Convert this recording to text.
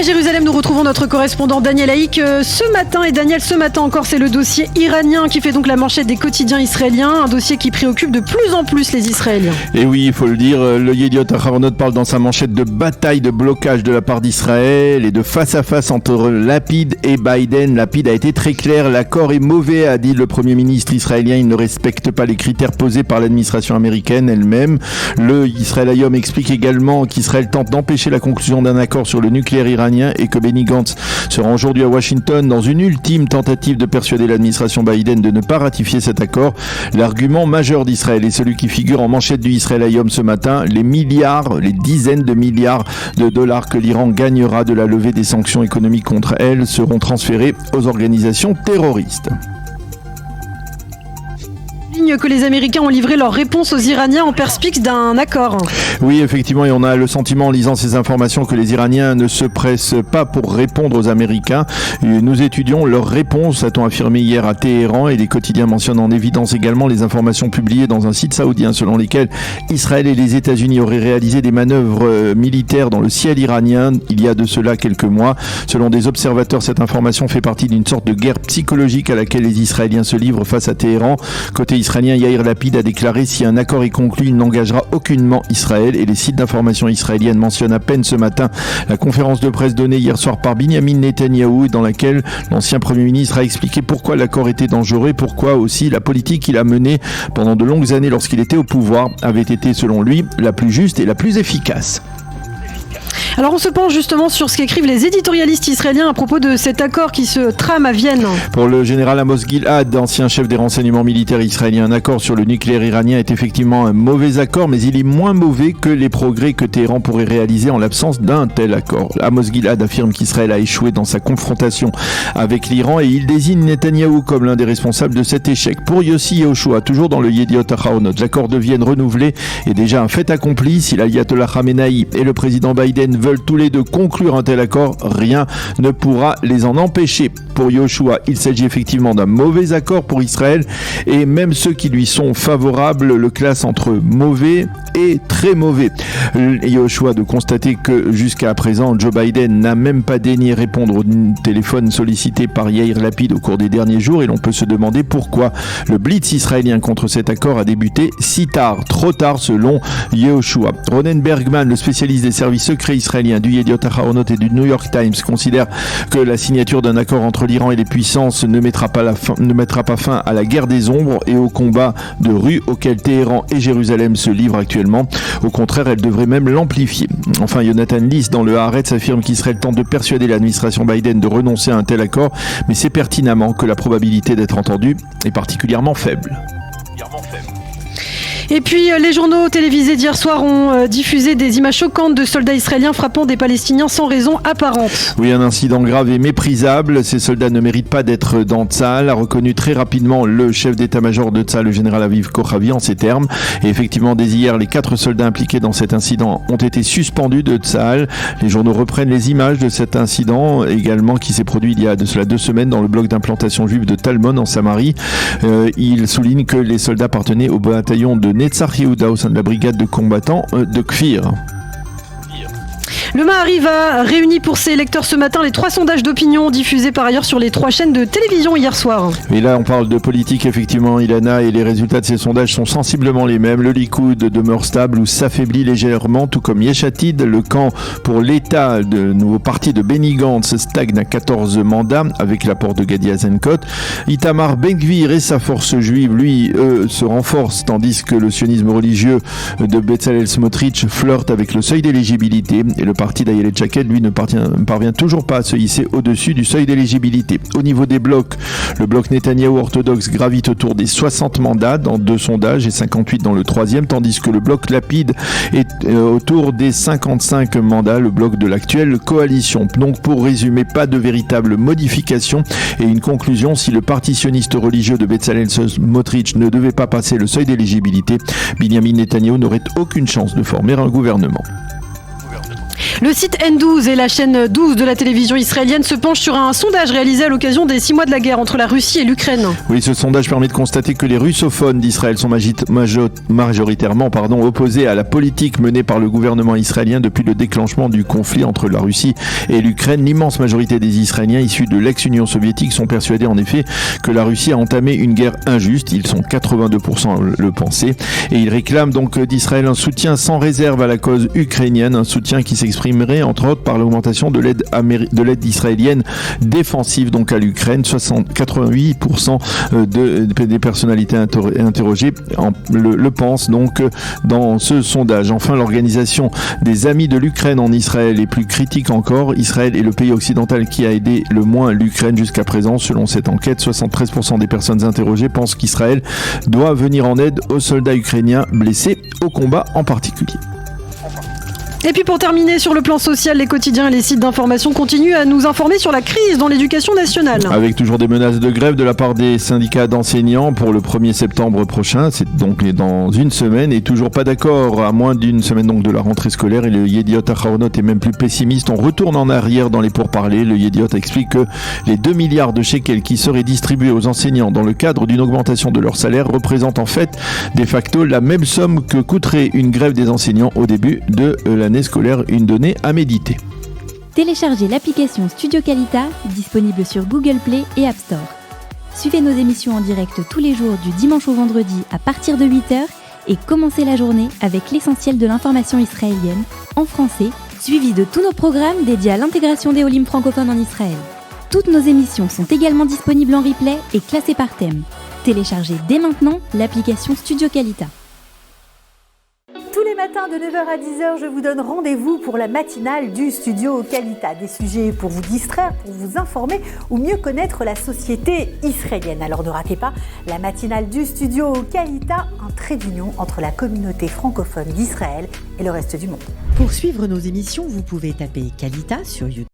Jérusalem, nous retrouvons notre correspondant Daniel Haïk ce matin. Et Daniel, ce matin encore, c'est le dossier iranien qui fait donc la manchette des quotidiens israéliens. Un dossier qui préoccupe de plus en plus les Israéliens. Et oui, il faut le dire, le Yediot Aharonot parle dans sa manchette de bataille, de blocage de la part d'Israël et de face-à-face entre Lapid et Biden. Lapid a été très clair, l'accord est mauvais, a dit le Premier ministre israélien. Il ne respecte pas les critères posés par l'administration américaine elle-même. Le Israël Hayom explique également qu'Israël tente d'empêcher la conclusion d'un accord sur le nucléaire iranien et que Benny Gantz sera aujourd'hui à Washington dans une ultime tentative de persuader l'administration Biden de ne pas ratifier cet accord. L'argument majeur d'Israël est celui qui figure en manchette du Israël Hayom ce matin, les dizaines de milliards de dollars que l'Iran gagnera de la levée des sanctions économiques contre elle seront transférés aux organisations terroristes. Que les Américains ont livré leur réponse aux Iraniens en perspective d'un accord. Oui, effectivement, et on a le sentiment en lisant ces informations que les Iraniens ne se pressent pas pour répondre aux Américains. Et nous étudions leur réponse, a-t-on affirmé hier à Téhéran, et les quotidiens mentionnent en évidence également les informations publiées dans un site saoudien selon lesquelles Israël et les États-Unis auraient réalisé des manœuvres militaires dans le ciel iranien il y a de cela quelques mois. Selon des observateurs, cette information fait partie d'une sorte de guerre psychologique à laquelle les Israéliens se livrent face à Téhéran. Côté israélien, Yair Lapid a déclaré si un accord est conclu, il n'engagera aucunement Israël, et les sites d'information israéliennes mentionnent à peine ce matin la conférence de presse donnée hier soir par Binyamin Netanyahou, dans laquelle l'ancien Premier ministre a expliqué pourquoi l'accord était dangereux et pourquoi aussi la politique qu'il a menée pendant de longues années lorsqu'il était au pouvoir avait été selon lui la plus juste et la plus efficace. Alors on se penche justement sur ce qu'écrivent les éditorialistes israéliens à propos de cet accord qui se trame à Vienne. Pour le général Amos Gilad, ancien chef des renseignements militaires israéliens, un accord sur le nucléaire iranien est effectivement un mauvais accord, mais il est moins mauvais que les progrès que Téhéran pourrait réaliser en l'absence d'un tel accord. Amos Gilad affirme qu'Israël a échoué dans sa confrontation avec l'Iran et il désigne Netanyahou comme l'un des responsables de cet échec. Pour Yossi Yehoshua, toujours dans le Yediot Aharonot, l'accord de Vienne renouvelé est déjà un fait accompli. Si l'Ayatollah Khamenei et le président Biden veulent tous les deux conclure un tel accord, rien ne pourra les en empêcher. Pour Yehoshua, il s'agit effectivement d'un mauvais accord pour Israël et même ceux qui lui sont favorables le classent entre mauvais et très mauvais. Yehoshua de constater que jusqu'à présent, Joe Biden n'a même pas daigné répondre au téléphone sollicité par Yair Lapid au cours des derniers jours et l'on peut se demander pourquoi le blitz israélien contre cet accord a débuté si tard, trop tard selon Yehoshua. Ronen Bergman, le spécialiste des services secrets israéliens du Yediot Aharonot et du New York Times, considère que la signature d'un accord entre l'Iran et les puissances ne mettra pas fin à la guerre des ombres et au combat de rue auquel Téhéran et Jérusalem se livrent actuellement. Au contraire, elle devrait même l'amplifier. Enfin, Jonathan Liss, dans le Haaretz, affirme qu'Israël tente de persuader l'administration Biden de renoncer à un tel accord, mais c'est pertinemment que la probabilité d'être entendue est particulièrement faible. Et puis les journaux télévisés d'hier soir ont diffusé des images choquantes de soldats israéliens frappant des Palestiniens sans raison apparente. Oui, un incident grave et méprisable. Ces soldats ne méritent pas d'être dans Tsahal, a reconnu très rapidement le chef d'état-major de Tsahal, le général Aviv Kochavi, en ces termes. Et effectivement, dès hier, les 4 soldats impliqués dans cet incident ont été suspendus de Tsahal. Les journaux reprennent les images de cet incident également qui s'est produit il y a de cela 2 semaines dans le bloc d'implantation juive de Talmon en Samarie. Il souligne que les soldats appartenaient au bataillon de Netzach Yehuda au sein de la brigade de combattants de Kfir. Le Maariv a réuni pour ses lecteurs ce matin les 3 sondages d'opinion diffusés par ailleurs sur les 3 chaînes de télévision hier soir. Et là, on parle de politique, effectivement, Ilana, et les résultats de ces sondages sont sensiblement les mêmes. Le Likoud demeure stable ou s'affaiblit légèrement, tout comme Yesh Atid. Le camp pour l'État, de nouveau parti de Benny Gantz, stagne à 14 mandats avec l'apport de Gadi Eisenkot. Itamar Ben-Gvir et sa force juive, lui, se renforcent, tandis que le sionisme religieux de Bezalel Smotrich flirte avec le seuil d'éligibilité. Et le parti d'Ayelet Shaked, lui, ne parvient toujours pas à se hisser au-dessus du seuil d'éligibilité. Au niveau des blocs, le bloc Netanyahou orthodoxe gravite autour des 60 mandats dans 2 sondages et 58 dans le 3e, tandis que le bloc Lapid est autour des 55 mandats, le bloc de l'actuelle coalition. Donc, pour résumer, pas de véritable modification et une conclusion: si le parti sioniste religieux de Bezalel Smotrich ne devait pas passer le seuil d'éligibilité, Binyamin Netanyahou n'aurait aucune chance de former un gouvernement. Le site N12 et la chaîne 12 de la télévision israélienne se penchent sur un sondage réalisé à l'occasion des 6 mois de la guerre entre la Russie et l'Ukraine. Oui, ce sondage permet de constater que les russophones d'Israël sont majoritairement opposés à la politique menée par le gouvernement israélien depuis le déclenchement du conflit entre la Russie et l'Ukraine. L'immense majorité des Israéliens issus de l'ex-Union soviétique sont persuadés en effet que la Russie a entamé une guerre injuste. Ils sont 82% à le penser et ils réclament donc d'Israël un soutien sans réserve à la cause ukrainienne, un soutien qui s'exprimerait entre autres par l'augmentation de l'aide israélienne défensive donc à l'Ukraine. 88% des personnalités interrogées le pensent donc dans ce sondage. Enfin, l'organisation des Amis de l'Ukraine en Israël est plus critique encore. Israël est le pays occidental qui a aidé le moins l'Ukraine jusqu'à présent. Selon cette enquête, 73% des personnes interrogées pensent qu'Israël doit venir en aide aux soldats ukrainiens blessés au combat en particulier. Et puis pour terminer, sur le plan social, les quotidiens et les sites d'information continuent à nous informer sur la crise dans l'éducation nationale. Avec toujours des menaces de grève de la part des syndicats d'enseignants pour le 1er septembre prochain, c'est donc dans une semaine, et toujours pas d'accord à moins d'une semaine donc de la rentrée scolaire. Et le Yediot Ahronoth est même plus pessimiste. On retourne en arrière dans les pourparlers. Le Yediot explique que les 2 milliards de shekels qui seraient distribués aux enseignants dans le cadre d'une augmentation de leur salaire représentent en fait de facto la même somme que coûterait une grève des enseignants au début de l'année scolaire, une donnée à méditer. Téléchargez l'application Studio Calita, disponible sur Google Play et App Store. Suivez nos émissions en direct tous les jours du dimanche au vendredi à partir de 8h et commencez la journée avec l'essentiel de l'information israélienne en français, suivi de tous nos programmes dédiés à l'intégration des Olim francophones en Israël. Toutes nos émissions sont également disponibles en replay et classées par thème. Téléchargez dès maintenant l'application Studio Calita. Tous les matins de 9h à 10h, je vous donne rendez-vous pour la matinale du Studio Calita. Des sujets pour vous distraire, pour vous informer ou mieux connaître la société israélienne. Alors ne ratez pas la matinale du Studio Calita, un trait d'union entre la communauté francophone d'Israël et le reste du monde. Pour suivre nos émissions, vous pouvez taper Calita sur YouTube.